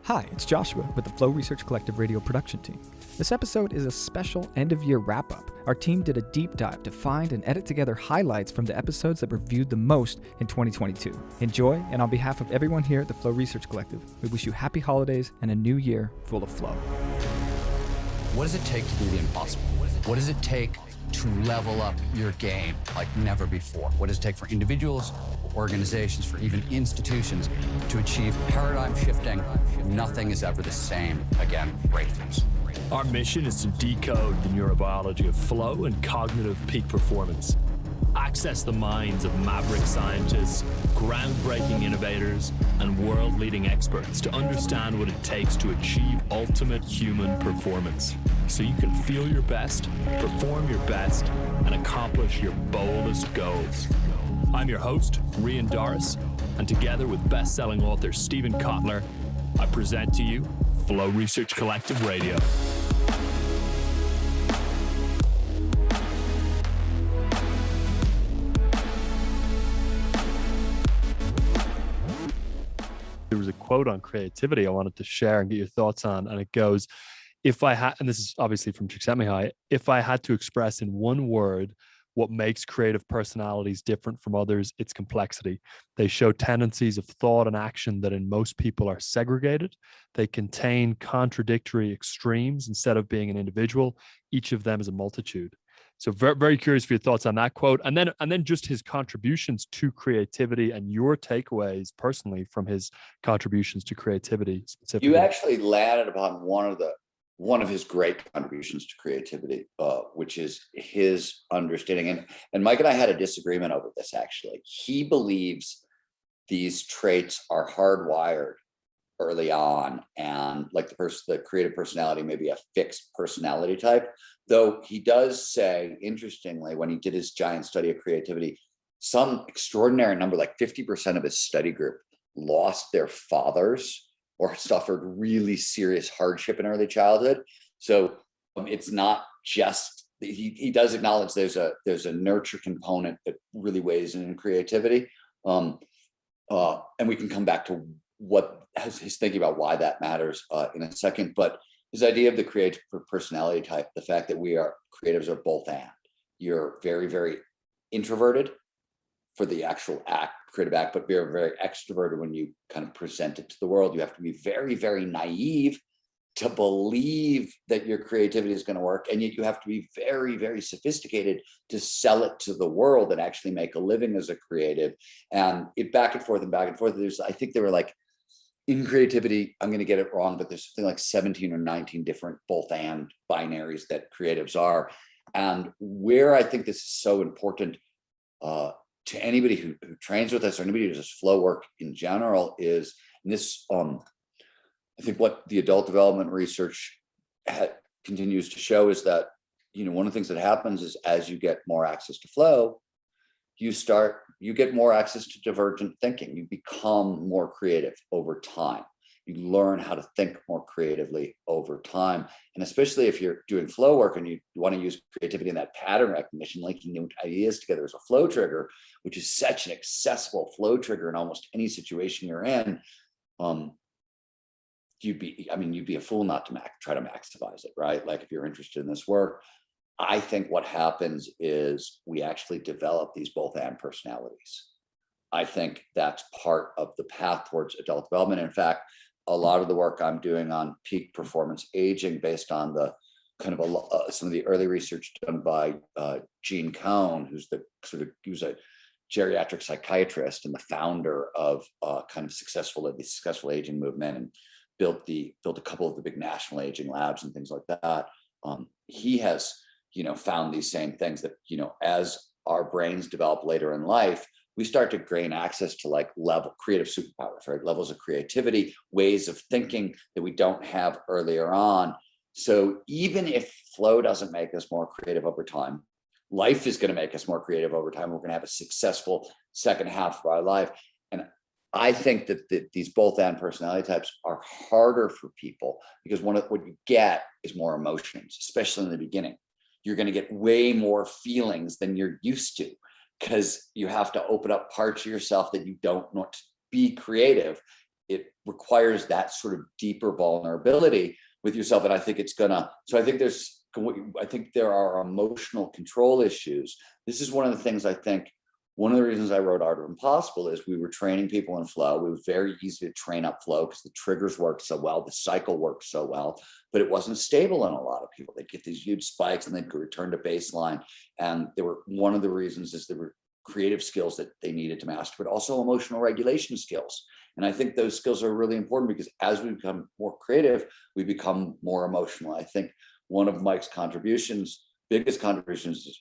Hi, it's Joshua with the Flow Research Collective radio production team. This episode is a special end-of-year wrap-up. Our team did a deep dive to find and edit together highlights from the episodes that were viewed the most in 2022. Enjoy, and on behalf of everyone here at the Flow Research Collective, we wish you happy holidays and a new year full of flow. What does it take to do the impossible? What does it take to level up your game like never before? What does it take for individuals, organizations, for even institutions to achieve paradigm shifting? Nothing is ever the same again. Breakthroughs. Our mission is to decode the neurobiology of flow and cognitive peak performance. Access the minds of maverick scientists, groundbreaking innovators, and world-leading experts to understand what it takes to achieve ultimate human performance, so you can feel your best, perform your best, and accomplish your boldest goals. I'm your host, Rian Doris, and together with best-selling author Stephen Kotler, I present to you Flow Research Collective Radio. There was a quote on creativity I wanted to share and get your thoughts on, and it goes, if I had, and this is obviously from Csikszentmihalyi, if I had to express in one word what makes creative personalities different from others, it's complexity. They show tendencies of thought and action that in most people are segregated. They contain contradictory extremes. Instead of being an individual, each of them is a multitude. So very, very curious for your thoughts on that quote. And then just his contributions to creativity and your takeaways personally from his contributions to creativity specifically. You actually landed upon one of his great contributions to creativity, which is his understanding. And Mike and I had a disagreement over this, actually. He believes these traits are hardwired early on, and like the creative personality may be a fixed personality type. Though he does say, interestingly, when he did his giant study of creativity, some extraordinary number, like 50% of his study group, lost their fathers or suffered really serious hardship in early childhood. So it's not just, he does acknowledge there's a nurture component that really weighs in creativity. And we can come back to what his thinking about why that matters in a second. But his idea of the creative personality type, the fact that we are creatives are both and. You're very, very introverted for the actual creative act, but you're very extroverted when you kind of present it to the world. You have to be very, very naive to believe that your creativity is going to work. And yet you have to be very, very sophisticated to sell it to the world and actually make a living as a creative. And it back and forth and back and forth. I think they were like, in creativity, I'm going to get it wrong, but there's something like 17 or 19 different both and binaries that creatives are. And where I think this is so important to anybody who trains with us or anybody who does flow work in general is, and this, I think what the adult development research continues to show is that, one of the things that happens is as you get more access to flow, you get more access to divergent thinking. You become more creative over time. You learn how to think more creatively over time. And especially if you're doing flow work and you want to use creativity in that pattern recognition, linking new ideas together as a flow trigger, which is such an accessible flow trigger in almost any situation you're in, you'd be a fool not to try to maximize it, right? Like if you're interested in this work, I think what happens is we actually develop these both and personalities. I think that's part of the path towards adult development. In fact, a lot of the work I'm doing on peak performance aging based on the kind of some of the early research done by Gene Cohn, who's he was a geriatric psychiatrist and the founder of kind of the successful aging movement, and built a couple of the big national aging labs and things like that. He has found these same things that, as our brains develop later in life, we start to gain access to like creative superpowers, right? Levels of creativity, ways of thinking that we don't have earlier on. So even if flow doesn't make us more creative over time, life is going to make us more creative over time. We're going to have a successful second half of our life. And I think that these both and personality types are harder for people because what you get is more emotions, especially in the beginning. You're going to get way more feelings than you're used to because you have to open up parts of yourself that you don't want to be creative. it requires that sort of deeper vulnerability with yourself. And I think it's gonna, so I think there are emotional control issues. This is one of the things I think, one of the reasons I wrote Art of Impossible is we were training people in flow. It was very easy to train up flow because the triggers worked so well, the cycle worked so well, but it wasn't stable in a lot of people. They'd get these huge spikes and they'd return to baseline. And there were, one of the reasons is there were creative skills that they needed to master, but also emotional regulation skills. And I think those skills are really important because as we become more creative, we become more emotional. I think one of Mike's contributions, biggest contributions, is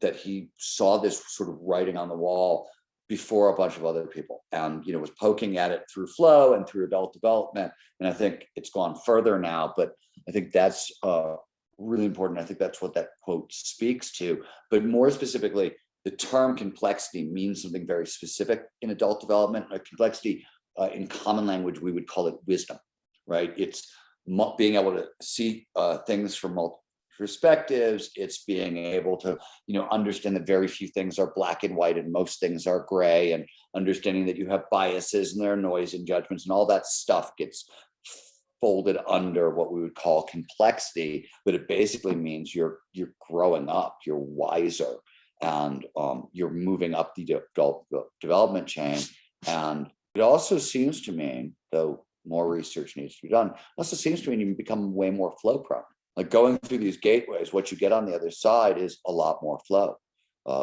that he saw this sort of writing on the wall before a bunch of other people, and was poking at it through flow and through adult development. And I think it's gone further now, but I think that's really important. I think that's what that quote speaks to. But more specifically, the term complexity means something very specific in adult development. Complexity, in common language, we would call it wisdom, right? It's being able to see things from multiple perspectives. It's being able to, understand that very few things are black and white and most things are gray, and understanding that you have biases and there are noise and judgments, and all that stuff gets folded under what we would call complexity. But it basically means you're growing up, you're wiser, and you're moving up the adult development chain. And it also seems to mean, though more research needs to be done, also seems to mean you become way more flow prone. Like going through these gateways, what you get on the other side is a lot more flow,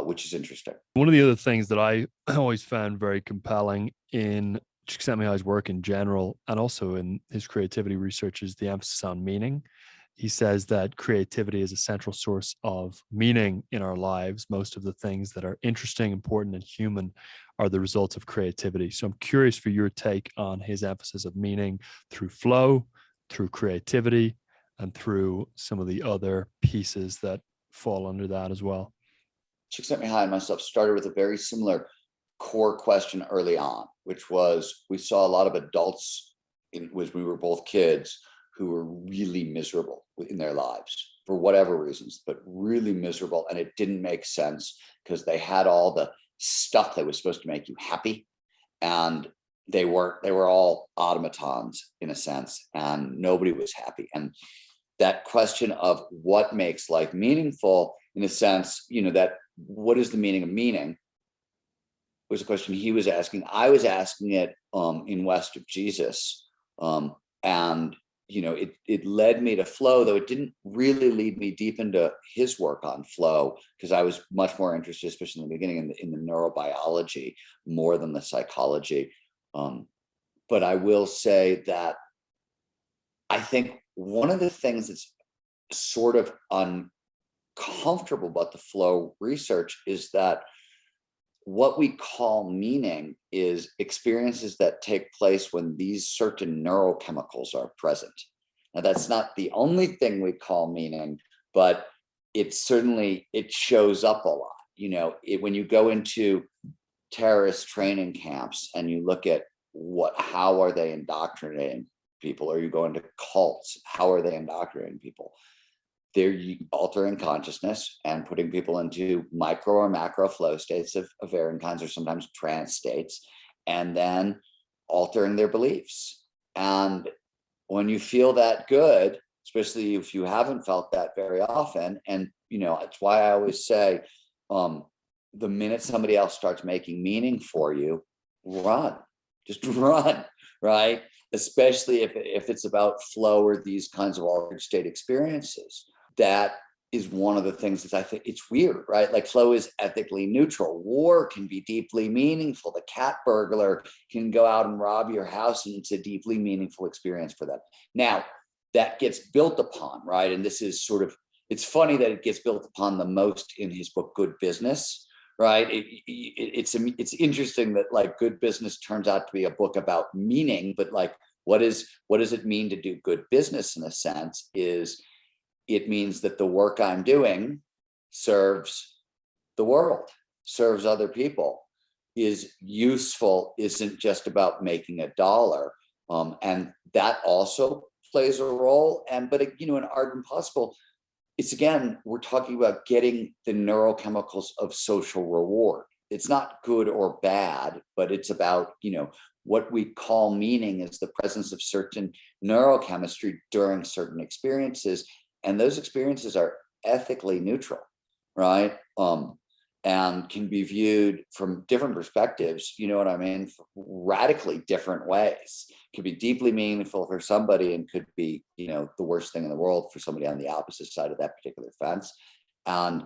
which is interesting. One of the other things that I always found very compelling in Csikszentmihalyi's work in general, and also in his creativity research, is the emphasis on meaning. He says that creativity is a central source of meaning in our lives. Most of the things that are interesting, important, and human are the results of creativity. So I'm curious for your take on his emphasis of meaning through flow, through creativity, and through some of the other pieces that fall under that as well. Csikszentmihalyi and myself started with a very similar core question early on, which was, we saw a lot of adults when we were both kids who were really miserable in their lives for whatever reasons, but really miserable. And it didn't make sense because they had all the stuff that was supposed to make you happy, and they were all automatons in a sense, and nobody was happy. And that question of what makes life meaningful, in a sense, that what is the meaning of meaning, was a question he was asking. I was asking it in West of Jesus. And it led me to flow, though it didn't really lead me deep into his work on flow, because I was much more interested, especially in the beginning, in the neurobiology more than the psychology. But I will say that I think one of the things that's sort of uncomfortable about the flow research is that what we call meaning is experiences that take place when these certain neurochemicals are present. Now, that's not the only thing we call meaning, but it shows up a lot. When you go into terrorist training camps and you look at how are they indoctrinating people, or you go into cults, how are they indoctrinating people? They're altering consciousness and putting people into micro or macro flow states of varying kinds, or sometimes trance states, and then altering their beliefs. And when you feel that good, especially if you haven't felt that very often, and it's why I always say, the minute somebody else starts making meaning for you, just run, right? Especially if it's about flow or these kinds of altered state experiences. That is one of the things that I think it's weird, right? Like flow is ethically neutral. War can be deeply meaningful. The cat burglar can go out and rob your house, and it's a deeply meaningful experience for them. Now, that gets built upon, right? And this is it's funny that it gets built upon the most in his book, Good Business, right? It's interesting that like Good Business turns out to be a book about meaning, but like, what does it mean to do good business? In a sense, it means that the work I'm doing serves the world, serves other people, is useful, isn't just about making a dollar. And that also plays a role. But in Art Impossible, it's, again, we're talking about getting the neurochemicals of social reward. It's not good or bad, but it's about, what we call meaning is the presence of certain neurochemistry during certain experiences. And those experiences are ethically neutral, right? And can be viewed from different perspectives, you know what I mean? Radically different ways. Could be deeply meaningful for somebody and could be, the worst thing in the world for somebody on the opposite side of that particular fence. And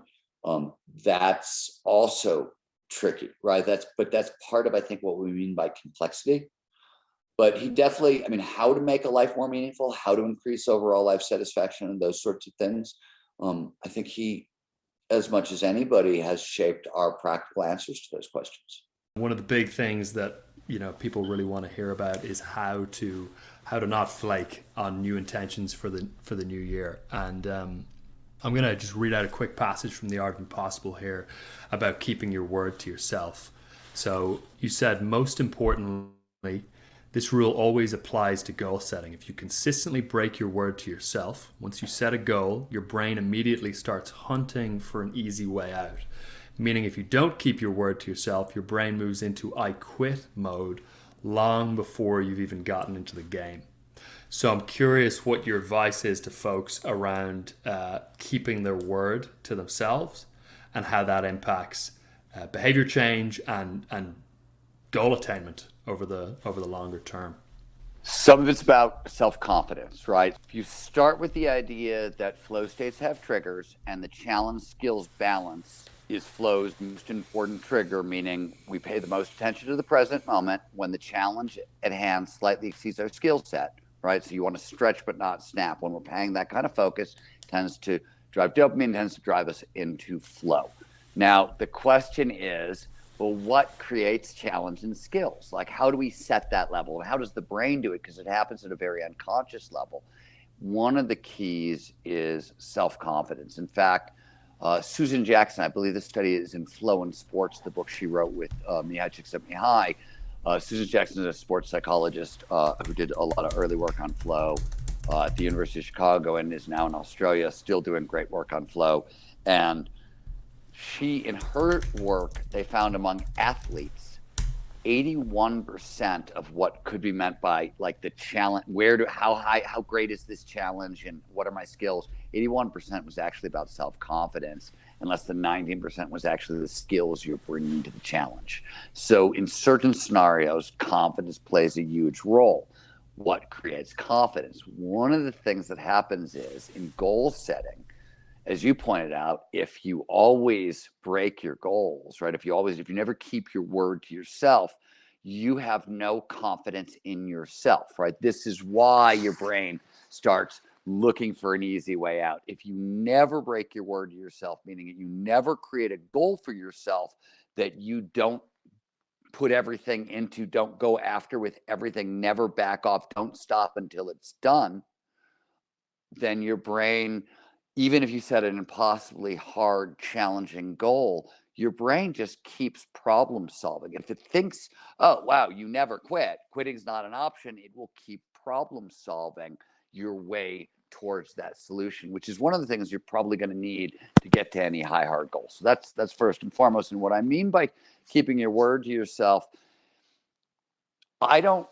that's also tricky, right? That's part of, I think, what we mean by complexity. But he definitely, how to make a life more meaningful, how to increase overall life satisfaction and those sorts of things. I think he, as much as anybody, has shaped our practical answers to those questions. One of the big things that people really want to hear about is how to not flake on new intentions for the new year. And I'm going to just read out a quick passage from The Art of Impossible here about keeping your word to yourself. So you said, most importantly, this rule always applies to goal setting. If you consistently break your word to yourself, once you set a goal, your brain immediately starts hunting for an easy way out. Meaning if you don't keep your word to yourself, your brain moves into I quit mode long before you've even gotten into the game. So I'm curious what your advice is to folks around keeping their word to themselves and how that impacts behavior change and goal attainment over the longer term. Some of it's about self-confidence, right? If you start with the idea that flow states have triggers and the challenge skills balance is flow's most important trigger, meaning we pay the most attention to the present moment when the challenge at hand slightly exceeds our skill set, right? So you want to stretch but not snap. When we're paying that kind of focus, it tends to drive dopamine, tends to drive us into flow. Now, the question is, well, what creates challenge and skills? Like, how do we set that level? And how does the brain do it? Because it happens at a very unconscious level. One of the keys is self-confidence. In fact, Susan Jackson, I believe this study is in Flow in Sports, the book she wrote with Csikszentmihalyi. Susan Jackson is a sports psychologist who did a lot of early work on flow at the University of Chicago and is now in Australia, still doing great work on flow. And she, in her work, they found among athletes, 81% of what could be meant by like the challenge, how great is this challenge and what are my skills? 81% was actually about self-confidence, and less than 19% was actually the skills you're bringing to the challenge. So in certain scenarios, confidence plays a huge role. What creates confidence? One of the things that happens is in goal setting, as you pointed out, if you always break your goals, right? If you never keep your word to yourself, you have no confidence in yourself, right? This is why your brain starts looking for an easy way out. If you never break your word to yourself, meaning that you never create a goal for yourself that you don't put everything into, don't go after with everything, never back off, don't stop until it's done, then your brain, even if you set an impossibly hard, challenging goal, your brain just keeps problem solving. If it thinks, oh, wow, you never quit, quitting's not an option, it will keep problem solving your way towards that solution, which is one of the things you're probably going to need to get to any high, hard goal. So that's first and foremost. And what I mean by keeping your word to yourself, I don't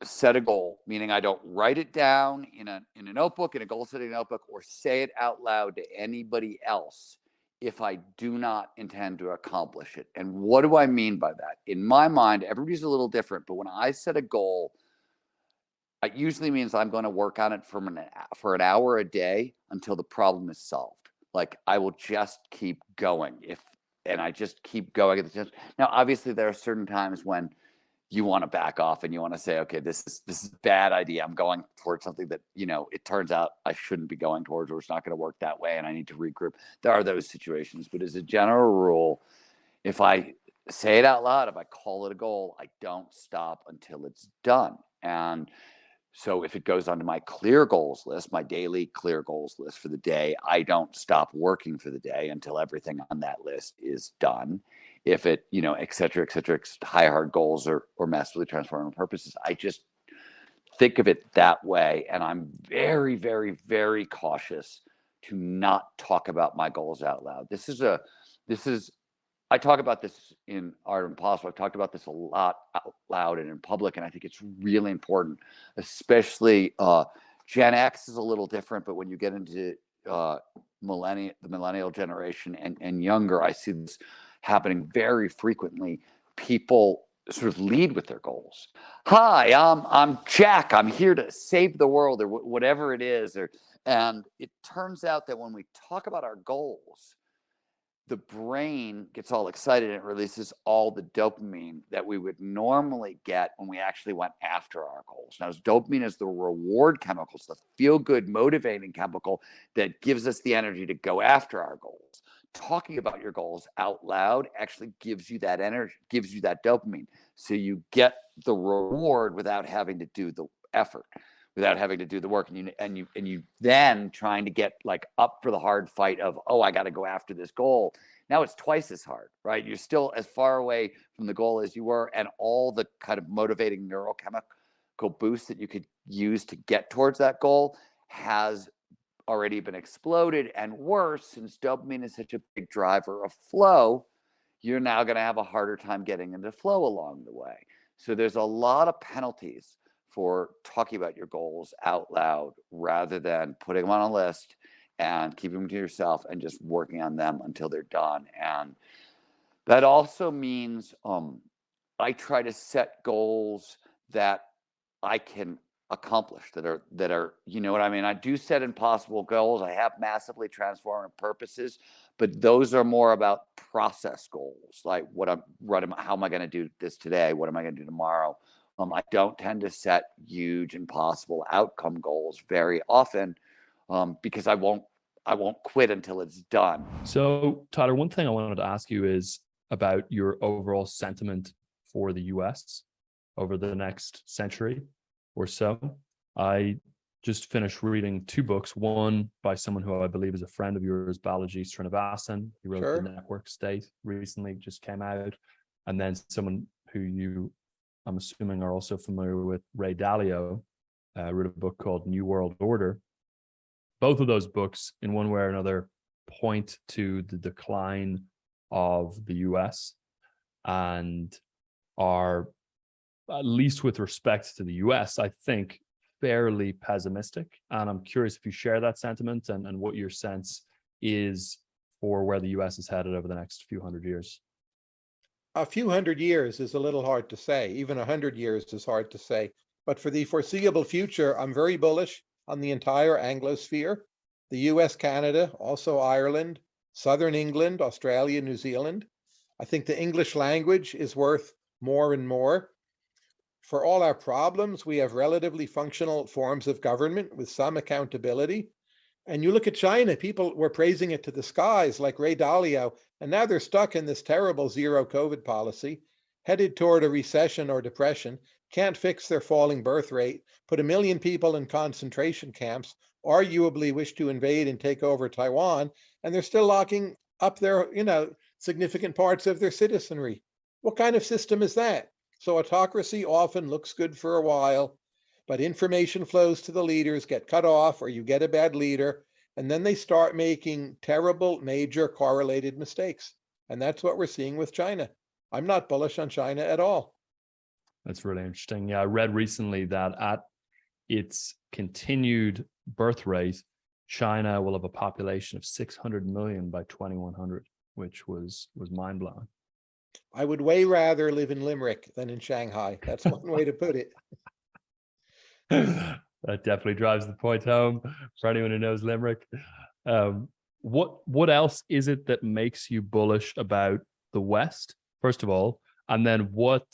set a goal, meaning I don't write it down in a notebook, in a goal setting notebook, or say it out loud to anybody else if I do not intend to accomplish it. And what do I mean by that? In my mind, everybody's a little different, but when I set a goal, it usually means I'm going to work on it for an hour a day until the problem is solved. Like I will just keep going and I just keep going. Now, obviously there are certain times when you want to back off and you want to say, okay, this is a bad idea. I'm going towards something that, it turns out I shouldn't be going towards, or it's not going to work that way and I need to regroup. There are those situations, but as a general rule, if I say it out loud, if I call it a goal, I don't stop until it's done. And so if it goes onto my clear goals list, my daily clear goals list for the day, I don't stop working for the day until everything on that list is done. If it, et cetera, high, hard goals or massively transformative purposes, I just think of it that way. And I'm very, very, very cautious to not talk about my goals out loud. This is I talk about this in Art Impossible. I've talked about this a lot out loud and in public, and I think it's really important, especially Gen X is a little different, but when you get into the millennial generation and younger, I see this happening very frequently. People sort of lead with their goals. Hi, I'm Jack. I'm here to save the world, or whatever it is. And it turns out that when we talk about our goals, the brain gets all excited and it releases all the dopamine that we would normally get when we actually went after our goals. Now, dopamine is the reward chemical, it's the feel-good, motivating chemical that gives us the energy to go after our goals. Talking about your goals out loud actually gives you that energy, gives you that dopamine. So you get the reward without having to do the effort, without having to do the work, and you then trying to get like up for the hard fight of, oh, I got to go after this goal. Now it's twice as hard, right? You're still as far away from the goal as you were, and all the kind of motivating neurochemical boost that you could use to get towards that goal has already been exploded. And worse, since dopamine is such a big driver of flow, you're now going to have a harder time getting into flow along the way. So there's a lot of penalties for talking about your goals out loud rather than putting them on a list and keeping them to yourself and just working on them until they're done. And that also means I try to set goals that I can accomplish, that are, you know what I mean? I do set impossible goals. I have massively transformative purposes, but those are more about process goals, like how am I going to do this today? What am I going to do tomorrow? I don't tend to set huge impossible outcome goals very often because I won't quit until it's done. So, Tyler, one thing I wanted to ask you is about your overall sentiment for the US over the next century or so. I just finished reading 2 books, one by someone who I believe is a friend of yours, Balaji Srinivasan. He wrote Sure. The Network State, recently just came out. And then someone who you, I'm assuming, are also familiar with, Ray Dalio, wrote a book called New World Order. Both of those books, in one way or another, point to the decline of the US and are, at least with respect to the US, I think, fairly pessimistic. And I'm curious if you share that sentiment and what your sense is for where the US is headed over the next few hundred years. A few hundred years is a little hard to say. Even 100 years is hard to say. But for the foreseeable future, I'm very bullish on the entire Anglosphere, the US, Canada, also Ireland, Southern England, Australia, New Zealand. I think the English language is worth more and more. For all our problems, we have relatively functional forms of government with some accountability. And you look at China, people were praising it to the skies like Ray Dalio, and now they're stuck in this terrible zero COVID policy, headed toward a recession or depression, can't fix their falling birth rate, put 1 million people in concentration camps, arguably wish to invade and take over Taiwan, and they're still locking up their, significant parts of their citizenry. What kind of system is that? So autocracy often looks good for a while, but information flows to the leaders, get cut off, or you get a bad leader, and then they start making terrible, major correlated mistakes. And that's what we're seeing with China. I'm not bullish on China at all. That's really interesting. Yeah, I read recently that at its continued birth rate, China will have a population of 600 million by 2100, which was mind-blowing. I would way rather live in Limerick than in Shanghai. That's one way to put it. That definitely drives the point home for anyone who knows Limerick. What else is it that makes you bullish about the West, first of all, and then what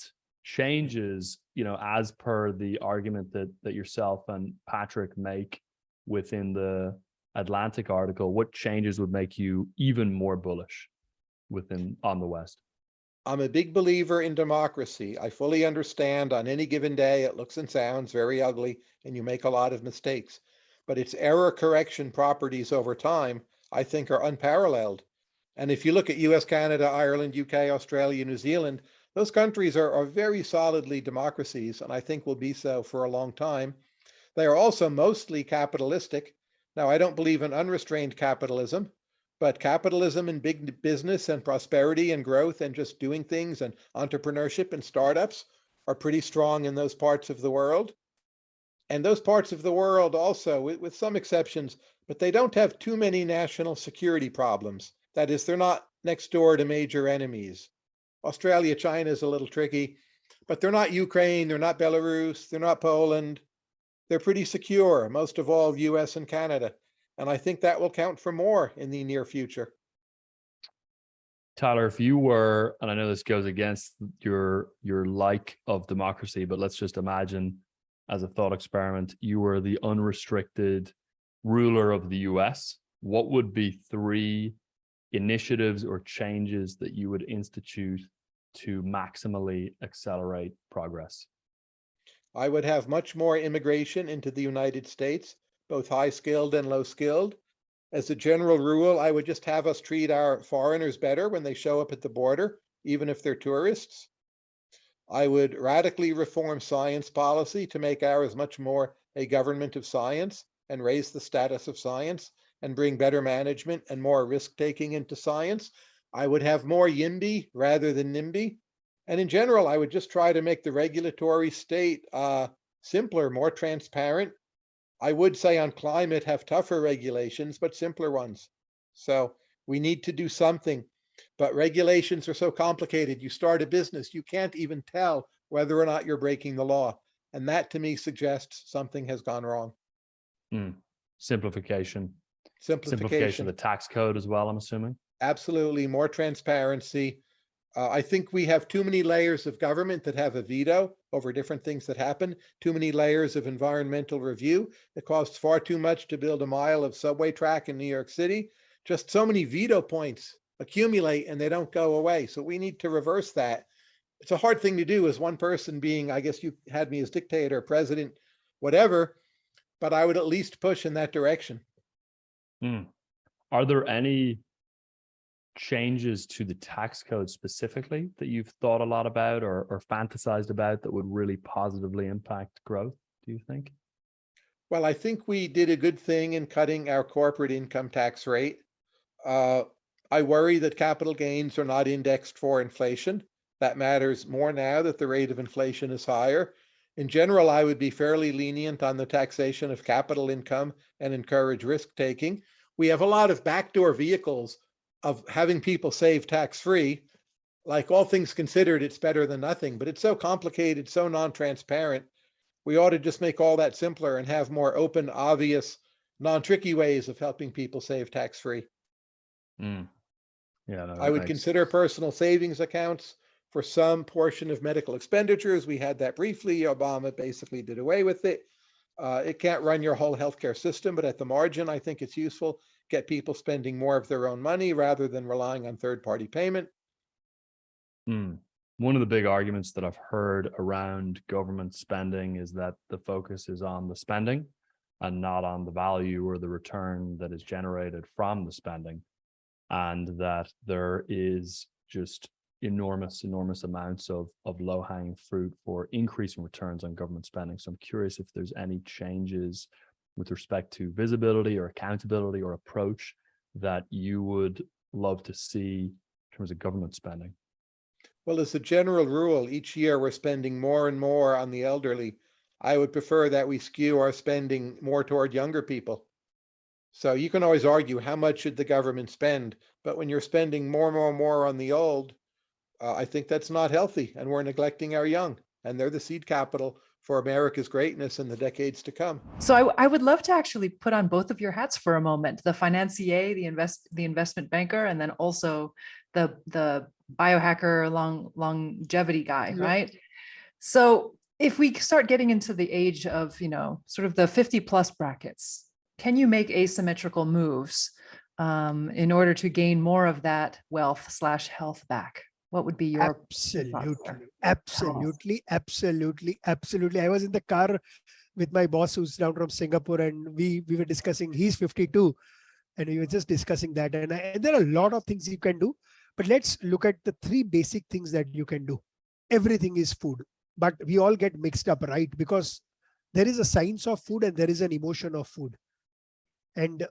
changes, as per the argument that yourself and Patrick make within the Atlantic article, what changes would make you even more bullish on the West? I'm a big believer in democracy. I fully understand on any given day it looks and sounds very ugly and you make a lot of mistakes, but its error correction properties over time, I think, are unparalleled. And if you look at US, Canada, Ireland, UK, Australia, New Zealand, those countries are very solidly democracies, and I think will be so for a long time. They are also mostly capitalistic. Now, I don't believe in unrestrained capitalism, but capitalism and big business and prosperity and growth and just doing things and entrepreneurship and startups are pretty strong in those parts of the world. And those parts of the world also, with some exceptions, but they don't have too many national security problems. That is, they're not next door to major enemies. Australia, China is a little tricky, but they're not Ukraine, they're not Belarus, they're not Poland. They're pretty secure, most of all US and Canada. And I think that will count for more in the near future. Tyler, if you were, and I know this goes against your like of democracy, but let's just imagine as a thought experiment, you were the unrestricted ruler of the US, what would be 3 initiatives or changes that you would institute to maximally accelerate progress? I would have much more immigration into the United States, both high-skilled and low-skilled. As a general rule, I would just have us treat our foreigners better when they show up at the border, even if they're tourists. I would radically reform science policy to make ours much more a government of science and raise the status of science and bring better management and more risk-taking into science. I would have more YIMBY rather than NIMBY. And in general, I would just try to make the regulatory state simpler, more transparent. I would say on climate, have tougher regulations, but simpler ones. So we need to do something. But regulations are so complicated. You start a business, you can't even tell whether or not you're breaking the law. And that to me suggests something has gone wrong. Simplification. Simplification of the tax code as well, I'm assuming. Absolutely. More transparency. I think we have too many layers of government that have a veto over different things that happen, too many layers of environmental review. It costs far too much to build a mile of subway track in New York City. Just so many veto points accumulate and they don't go away. So we need to reverse that. It's a hard thing to do as one person being, I guess you had me as dictator, president, whatever, but I would at least push in that direction. Are there any changes to the tax code specifically that you've thought a lot about or fantasized about that would really positively impact growth, do you think? Well, I think we did a good thing in cutting our corporate income tax rate. I worry that capital gains are not indexed for inflation. That matters more now that the rate of inflation is higher. In general, I would be fairly lenient on the taxation of capital income and encourage risk-taking. We have a lot of backdoor vehicles of having people save tax-free. Like all things considered, it's better than nothing, but it's so complicated, so non-transparent. We ought to just make all that simpler and have more open, obvious, non-tricky ways of helping people save tax-free. I would consider personal savings accounts for some portion of medical expenditures. We had that briefly. Obama basically did away with it. It can't run your whole healthcare system, but at the margin, I think it's useful. Get people spending more of their own money rather than relying on third-party payment. One of the big arguments that I've heard around government spending is that the focus is on the spending and not on the value or the return that is generated from the spending, and that there is just enormous amounts of low-hanging fruit for increasing returns on government spending. So I'm curious if there's any changes with respect to visibility or accountability or approach that you would love to see in terms of government spending. Well, as a general rule, each year we're spending more and more on the elderly. I would prefer that we skew our spending more toward younger people. So you can always argue how much should the government spend, but when you're spending more on the old, I think that's not healthy, and we're neglecting our young, and they're the seed capital for America's greatness in the decades to come. So I would love to actually put on both of your hats for a moment: the financier, the investment banker, and then also the biohacker, longevity guy, right? So if we start getting into the age of, sort of the 50 plus brackets, can you make asymmetrical moves in order to gain more of that wealth/health back? What would be your absolutely. I was in the car with my boss who's down from Singapore, and we were discussing, he's 52, and we were just discussing that. And there are a lot of things you can do, but let's look at the 3 basic things that you can do. Everything is food, but we all get mixed up, right? Because there is a science of food and there is an emotion of food. And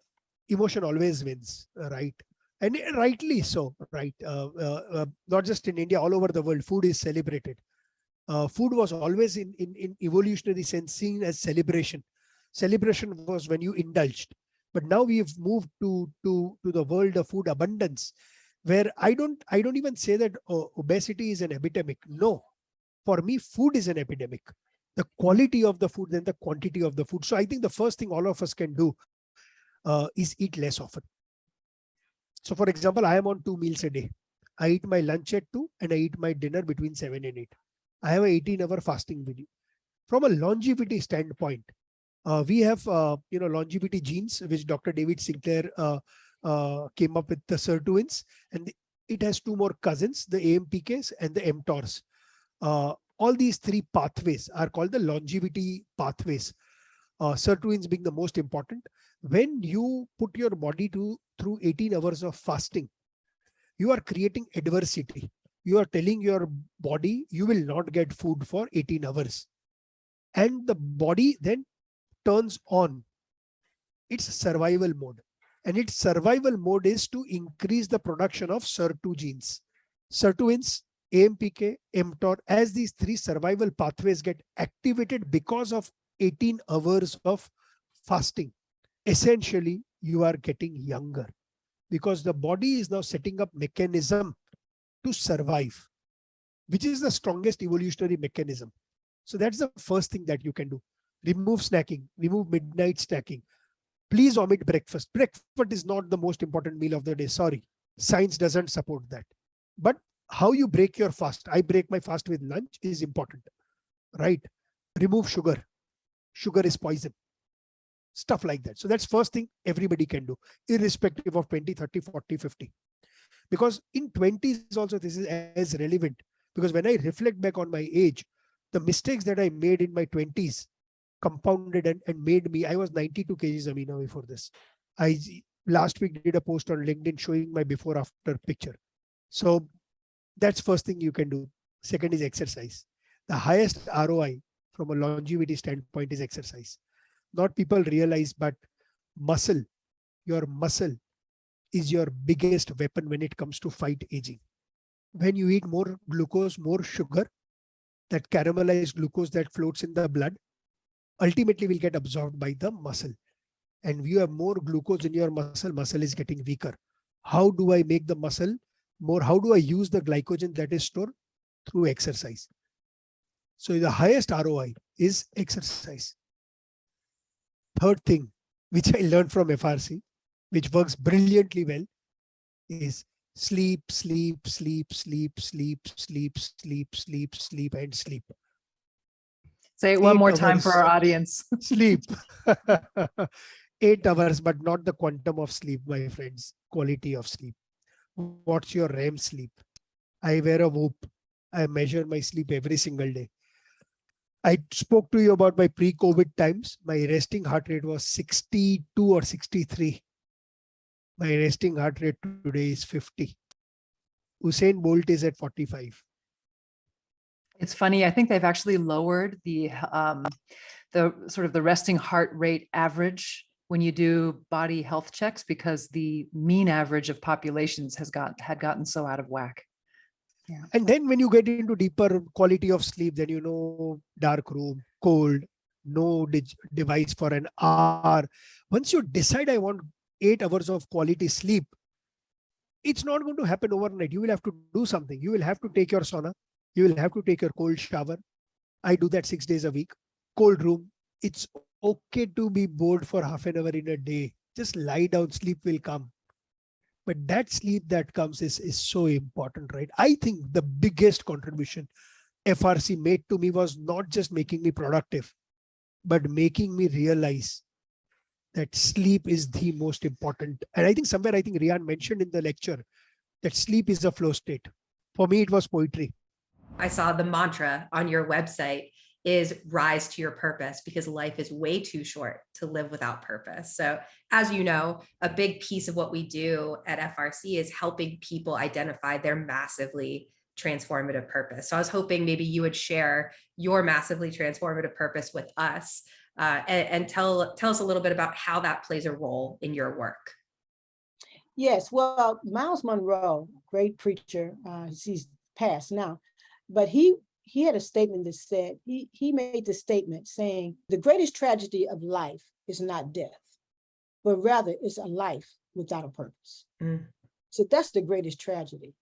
emotion always wins, right? And rightly so, right? Not just in India, all over the world, food is celebrated. Food was always in evolutionary sense seen as celebration. Celebration was when you indulged. But now we've moved to the world of food abundance, where I don't even say that obesity is an epidemic. No, for me, food is an epidemic. The quality of the food than the quantity of the food. So I think the first thing all of us can do is eat less often. So for example, I am on 2 meals a day. I eat my lunch at 2 and I eat my dinner between 7 and 8. I have an 18-hour fasting video. From a longevity standpoint, we have longevity genes, which Dr. David Sinclair came up with, the sirtuins, and it has two more cousins, the AMPKs and the mTORs. All these three pathways are called the longevity pathways. Sirtuins being the most important. When you put your body through 18 hours of fasting, you are creating adversity. You are telling your body you will not get food for 18 hours. And the body then turns on its survival mode. And its survival mode is to increase the production of SIR2 genes. Sirtuins, AMPK, mTOR, as these three survival pathways get activated because of 18 hours of fasting, essentially you are getting younger because the body is now setting up mechanism to survive, which is the strongest evolutionary mechanism. So that's the first thing that you can do. Remove snacking, remove midnight snacking. Please omit breakfast. Breakfast is not the most important meal of the day. Sorry, science doesn't support that. But how you break your fast, I break my fast with lunch, is important, right? Remove sugar. Sugar is poison. Stuff like that. So that's first thing everybody can do, irrespective of 20, 30, 40, 50. Because in 20s also this is as relevant. Because when I reflect back on my age, the mistakes that I made in my 20s compounded and made me, I was 92 kgs, Amina, before this. I last week did a post on LinkedIn showing my before after picture. So that's first thing you can do. Second is exercise. The highest ROI from a longevity standpoint is exercise. Not people realize, but your muscle is your biggest weapon when it comes to fight aging. When you eat more glucose, more sugar, that caramelized glucose that floats in the blood ultimately will get absorbed by the muscle. And you have more glucose in your muscle is getting weaker. How do I make the muscle more? How do I use the glycogen that is stored? Through exercise. So the highest ROI is exercise. Third thing, which I learned from FRC, which works brilliantly well, is sleep, sleep, sleep, sleep, sleep, sleep, sleep, sleep, sleep, and sleep. Say it one more time for our audience. Sleep. 8 hours, but not the quantum of sleep, my friends. Quality of sleep. What's your REM sleep? I wear a Whoop. I measure my sleep every single day. I spoke to you about my pre-COVID times. My resting heart rate was 62 or 63. My resting heart rate today is 50. Usain Bolt is at 45. It's funny. I think they've actually lowered the sort of the resting heart rate average when you do body health checks, because the mean average of populations had gotten so out of whack. Yeah. And then when you get into deeper quality of sleep, then dark room, cold, no device for an hour. Once you decide I want 8 hours of quality sleep, it's not going to happen overnight. You will have to do something. You will have to take your sauna. You will have to take your cold shower. I do that 6 days a week. Cold room. It's okay to be bored for half an hour in a day. Just lie down, sleep will come. But that sleep that comes is so important, right? I think the biggest contribution FRC made to me was not just making me productive, but making me realize that sleep is the most important. And I think somewhere, Rian mentioned in the lecture that sleep is a flow state. For me, it was poetry. I saw the mantra on your website is rise to your purpose, because life is way too short to live without purpose. So as you know, a big piece of what we do at FRC is helping people identify their massively transformative purpose. So I was hoping maybe you would share your massively transformative purpose with us and tell us a little bit about how that plays a role in your work. Yes, well, Miles Monroe, great preacher, he's passed now, but he had a statement that said, he made the statement saying, the greatest tragedy of life is not death, but rather it's a life without a purpose. Mm. So that's the greatest tragedy.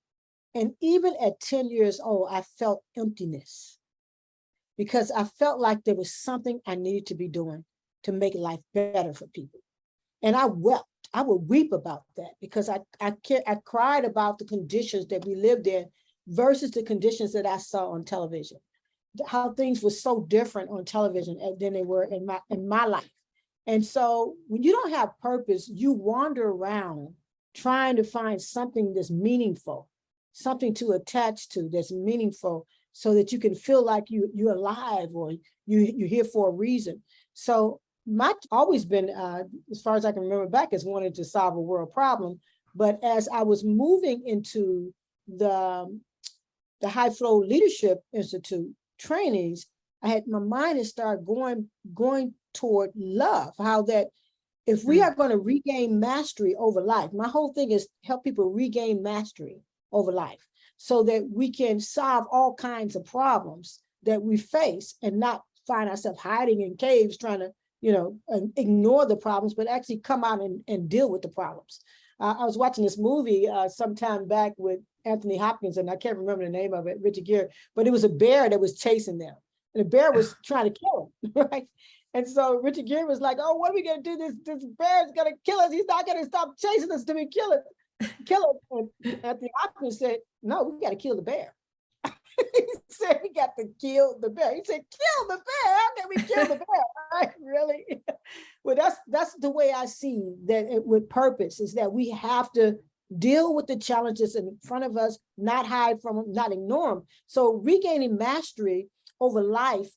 And even at 10 years old, I felt emptiness because I felt like there was something I needed to be doing to make life better for people. And I wept. I would weep about that because I cried about the conditions that we lived in versus the conditions that I saw on television. How things were so different on television than they were in my life. And so when you don't have purpose, you wander around trying to find something that's meaningful, something to attach to that's meaningful, so that you can feel like you're alive or you're here for a reason. So my always been, as far as I can remember back, is wanting to solve a world problem. But as I was moving into the High Flow Leadership Institute trainings, my mind had started going toward love. How that if we are going to regain mastery over life, my whole thing is help people regain mastery over life so that we can solve all kinds of problems that we face and not find ourselves hiding in caves trying to, ignore the problems, but actually come out and deal with the problems. I was watching this movie sometime back with Anthony Hopkins, and I can't remember the name of it, Richard Gere, but it was a bear that was chasing them. And the bear was trying to kill him, right? And so Richard Gere was like, oh, what are we going to do? This bear is going to kill us. He's not going to stop chasing us till we kill it. And Anthony Hopkins said, no, we got to kill the bear. He said, we got to kill the bear. He said, kill the bear? How can we kill the bear? Right? Really? Well, that's the way I see that with purpose, is that we have to deal with the challenges in front of us, not hide from them, not ignore them. So regaining mastery over life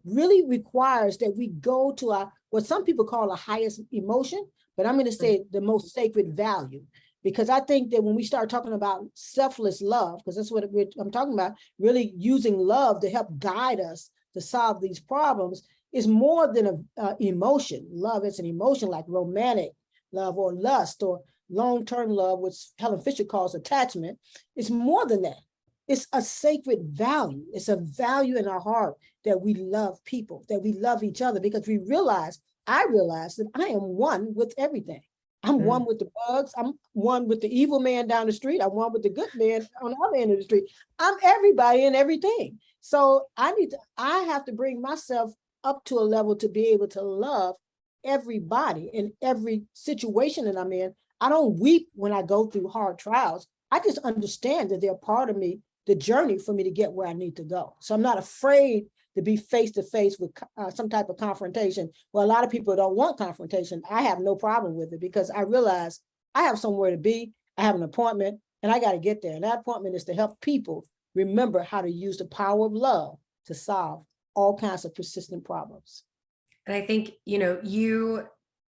really requires that we go to what some people call a highest emotion, but I'm going to say the most sacred value. Because I think that when we start talking about selfless love, because that's what I'm talking about, really using love to help guide us to solve these problems, is more than an emotion. Love is an emotion like romantic love or lust or long-term love, which Helen Fisher calls attachment. It's more than that. It's a sacred value. It's a value in our heart that we love people, that we love each other, because I realize that I am one with everything. I'm one with the bugs. I'm one with the evil man down the street. I'm one with the good man on the other end of the street. I'm everybody and everything. So I have to bring myself up to a level to be able to love everybody in every situation that I'm in. I don't weep when I go through hard trials. I just understand that they're part of me, the journey for me to get where I need to go. So I'm not afraid to be face to face with some type of confrontation. Well, a lot of people don't want confrontation. I have no problem with it because I realize I have somewhere to be. I have an appointment and I got to get there. And that appointment is to help people remember how to use the power of love to solve all kinds of persistent problems. And I think,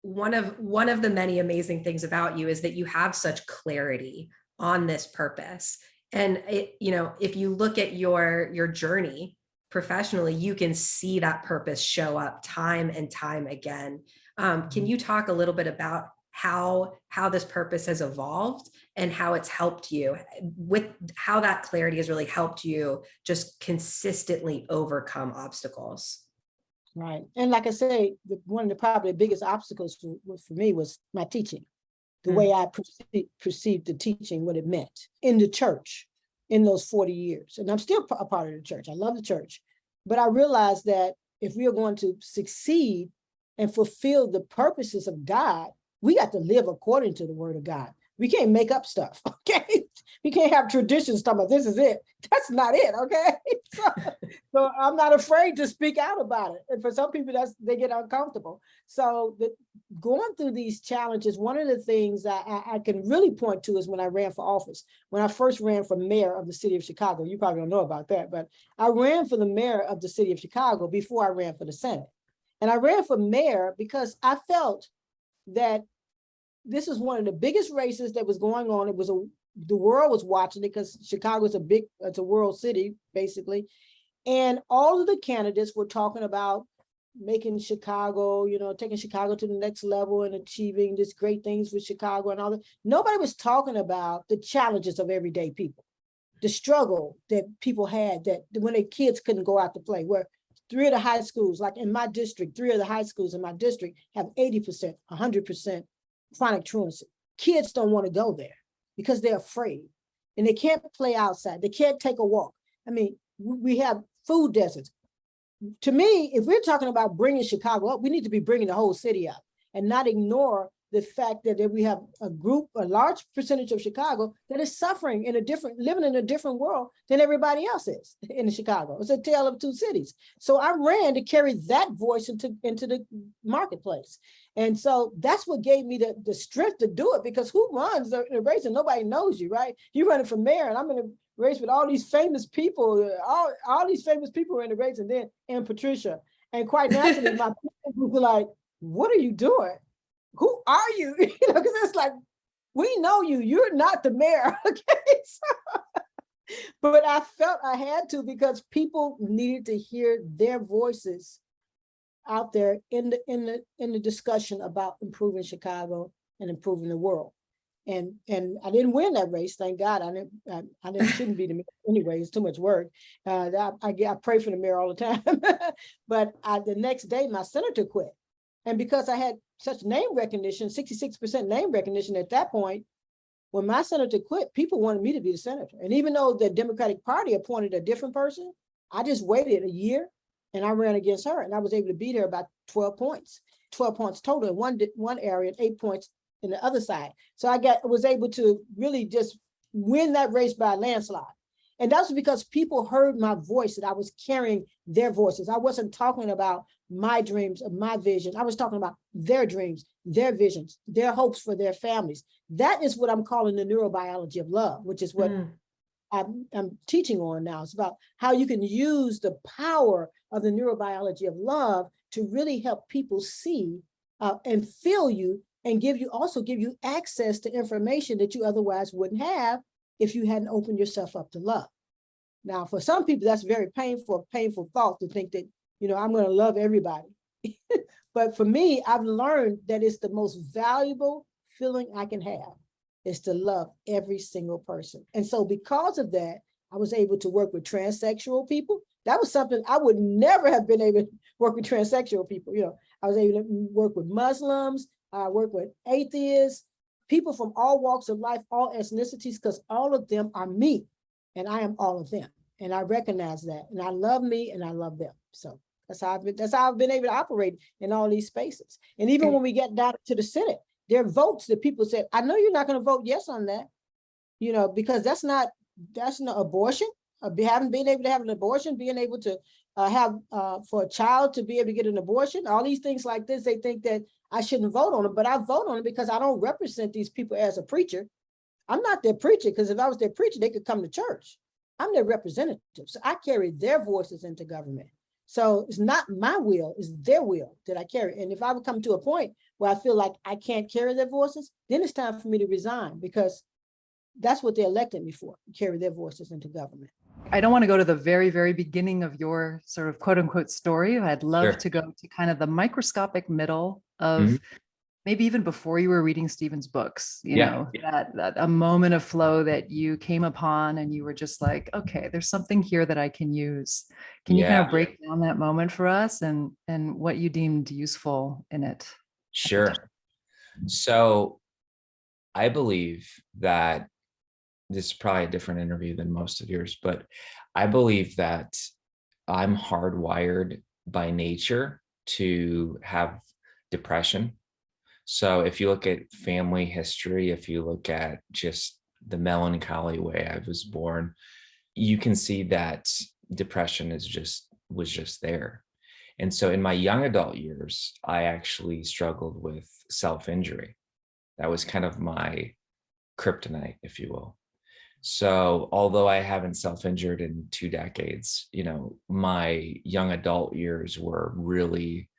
one of the many amazing things about you is that you have such clarity on this purpose. And if you look at your journey professionally, you can see that purpose show up time and time again. Can you talk a little bit about how this purpose has evolved and how it's helped you, with how that clarity has really helped you just consistently overcome obstacles? Right. And like I say, one of the probably biggest obstacles for me was my teaching, the way I perceived the teaching, what it meant in the church in those 40 years. And I'm still a part of the church. I love the church. But I realized that if we are going to succeed and fulfill the purposes of God, we got to live according to the word of God. We can't make up stuff, okay? We can't have traditions talking about this is it. That's not it, okay? So I'm not afraid to speak out about it. And for some people, they get uncomfortable. So going through these challenges, one of the things I can really point to is when I ran for office. When I first ran for mayor of the city of Chicago, you probably don't know about that, but I ran for the mayor of the city of Chicago before I ran for the Senate. And I ran for mayor because I felt that this is one of the biggest races that was going on. It was the world was watching it because Chicago is it's a world city, basically. And all of the candidates were talking about making Chicago, taking Chicago to the next level and achieving this great things with Chicago and all that. Nobody was talking about the challenges of everyday people, the struggle that people had that when their kids couldn't go out to play, where 3 of the high schools, like in my district, 3 of the high schools in my district have 80%, 100% chronic truancy. Kids don't want to go there because they're afraid and they can't play outside. They can't take a walk. I mean, we have food deserts. To me, if we're talking about bringing Chicago up, we need to be bringing the whole city up and not ignore the fact that we have a large percentage of Chicago that is suffering living in a different world than everybody else is in Chicago. It's a tale of two cities. So I ran to carry that voice into the marketplace. And so that's what gave me the strength to do it, because who runs the race and nobody knows you, right? You're running for mayor and I'm in a race with all these famous people, all these famous people are in the race, and Patricia. And quite naturally, my people were like, what are you doing? Who are you? Because it's like, we know you. You're not the mayor. Okay. But I felt I had to, because people needed to hear their voices out there in the discussion about improving Chicago and improving the world. And I didn't win that race, thank God. I shouldn't be the mayor anyway. It's too much work. I pray for the mayor all the time. But the next day, my senator quit. And because I had such name recognition, 66% name recognition at that point, when my senator quit, people wanted me to be the senator. And even though the Democratic Party appointed a different person, I just waited a year and I ran against her. And I was able to beat her about 12 points total in one area and 8 points in the other side. So I was able to really just win that race by a landslide. And that's because people heard my voice, that I was carrying their voices. I wasn't talking about my dreams or my vision. I was talking about their dreams, their visions, their hopes for their families. That is what I'm calling the neurobiology of love, which is what I'm teaching on now. It's about how you can use the power of the neurobiology of love to really help people see and feel you, and give you access to information that you otherwise wouldn't have if you hadn't opened yourself up to love. Now, for some people, that's very painful thought to think that, I'm going to love everybody. But for me, I've learned that it's the most valuable feeling I can have, is to love every single person. And so because of that, I was able to work with transsexual people. That was something I would never have been able to work with transsexual people. I was able to work with Muslims. I work with atheists, people from all walks of life, all ethnicities, because all of them are me and I am all of them. And I recognize that. And I love me and I love them. So that's how I've been able to operate in all these spaces. And even when we get down to the Senate, there are votes that people said, I know you're not going to vote yes on that, because that's not abortion. Having been able to have an abortion, being able to have for a child to be able to get an abortion, all these things like this, they think that I shouldn't vote on it, but I vote on it because I don't represent these people as a preacher. I'm not their preacher, because if I was their preacher, they could come to church. I'm their representative. So I carry their voices into government. So it's not my will, it's their will that I carry. And if I would come to a point where I feel like I can't carry their voices, then it's time for me to resign, because that's what they elected me for, carry their voices into government. I don't want to go to the very, very beginning of your sort of quote unquote story. I'd love to go to kind of the microscopic middle of maybe even before you were reading Stephen's books, that a moment of flow that you came upon and you were just like, okay, there's something here that I can use. Can you kind of break down that moment for us and what you deemed useful in it? Sure. So I believe that this is probably a different interview than most of yours, but I believe that I'm hardwired by nature to have depression. So if you look at family history, if you look at just the melancholy way I was born, you can see that depression was just there. And so in my young adult years, I actually struggled with self-injury. That was kind of my kryptonite, if you will. So although I haven't self-injured in 2 decades, my young adult years were really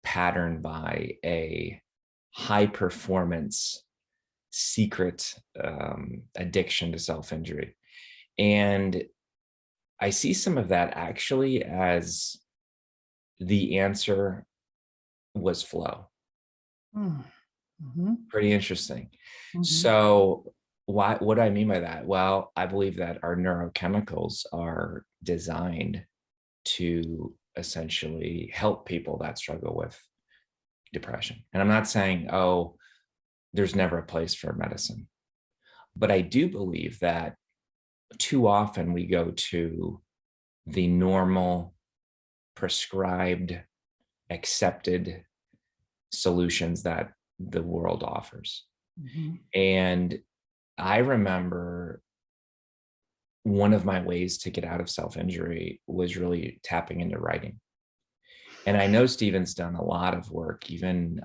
patterned by a high performance secret addiction to self-injury. And I see some of that actually as the answer was flow. Mm-hmm. Pretty interesting. Mm-hmm. So what do I mean by that? Well, I believe that our neurochemicals are designed to essentially help people that struggle with depression. And I'm not saying, oh, there's never a place for medicine. But I do believe that too often we go to the normal, prescribed, accepted solutions that the world offers. Mm-hmm. And I remember one of my ways to get out of self-injury was really tapping into writing. And I know Stephen's done a lot of work, even,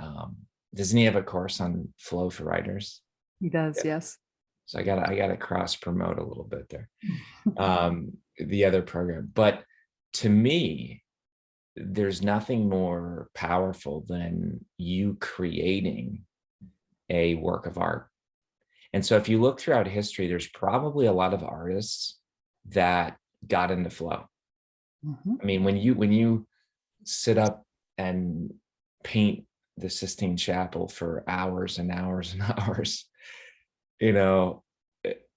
doesn't he have a course on flow for writers? He does, yes. So I gotta cross promote a little bit there, the other program. But to me, there's nothing more powerful than you creating a work of art. And so if you look throughout history, there's probably a lot of artists that got into flow. Mm-hmm. I mean, when you sit up and paint the Sistine Chapel for hours and hours and hours, you know,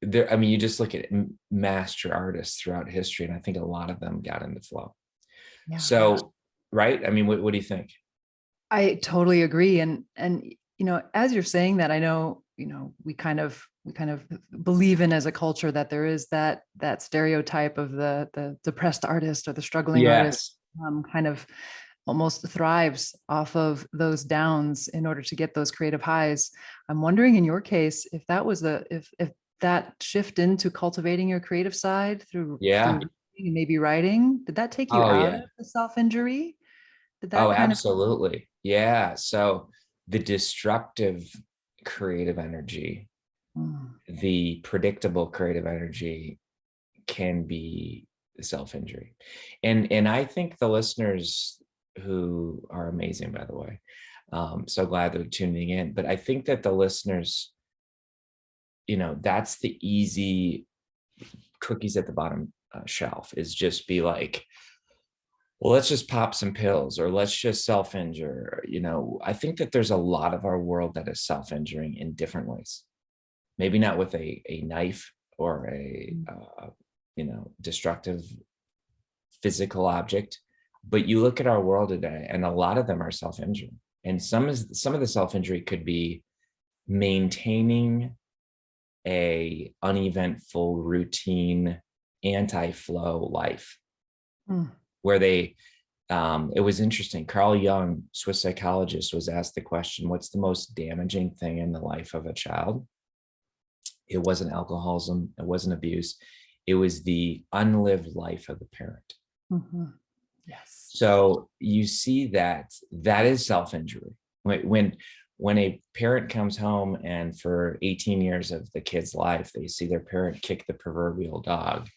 there, I mean, you just look at master artists throughout history, and I think a lot of them got into flow. Yeah. So, right? I mean, what do you think? I totally agree. And, you know, as you're saying that, I know, you know, we kind of believe in as a culture that there is that stereotype of the depressed artist or the struggling artist, kind of almost thrives off of those downs in order to get those creative highs. I'm wondering in your case, if that was if that shift into cultivating your creative side through maybe writing, did that take you out of the self-injury? Did that absolutely. Yeah. So the destructive creative energy, the predictable creative energy can be self-injury. And I think the listeners who are amazing, by the way, so glad they're tuning in, but I think that the listeners, you know, that's the easy cookies at the bottom shelf, is just be like, well, let's just pop some pills, or let's just self-injure. You know, I think that there's a lot of our world that is self-injuring in different ways. Maybe not with a knife or a, you know, destructive physical object, but you look at our world today and a lot of them are self-injuring. And some of the self-injury could be maintaining a uneventful, routine, anti-flow life. Where they, it was interesting. Carl Jung, Swiss psychologist, was asked the question, what's the most damaging thing in the life of a child? It wasn't alcoholism. It wasn't abuse. It was the unlived life of the parent. Mm-hmm. Yes. So you see that is self-injury. When a parent comes home and for 18 years of the kid's life, they see their parent kick the proverbial dog,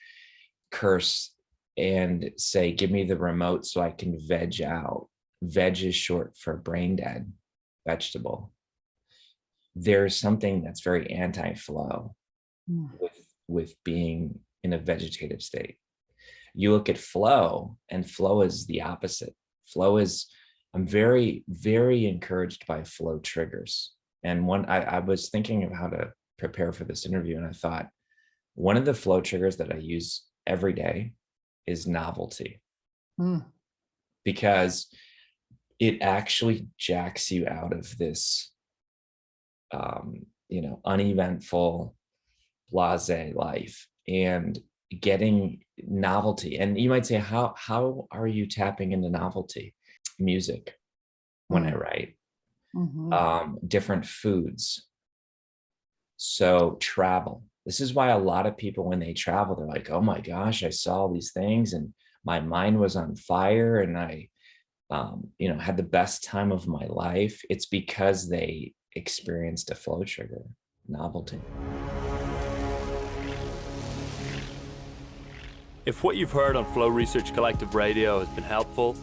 curse, and say, give me the remote so I can veg out. Veg is short for brain dead, vegetable. There's something that's very anti-flow with being in a vegetative state. You look at flow, and flow is the opposite. Flow is, I'm very, very encouraged by flow triggers. And I was thinking of how to prepare for this interview, and I thought one of the flow triggers that I use every day is novelty, because it actually jacks you out of this, you know, uneventful, blasé life, and getting novelty. And you might say, how are you tapping into novelty? Music, when I write, different foods. So travel. This is why a lot of people, when they travel, they're like, oh my gosh, I saw all these things and my mind was on fire and I, you know, had the best time of my life. It's because they experienced a flow trigger, novelty. If what you've heard on Flow Research Collective Radio has been helpful,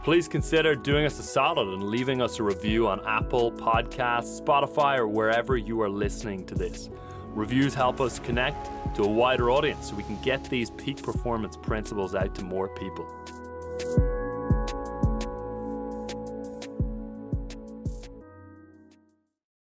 please consider doing us a solid and leaving us a review on Apple Podcasts, Spotify, or wherever you are listening to this. Reviews help us connect to a wider audience so we can get these peak performance principles out to more people.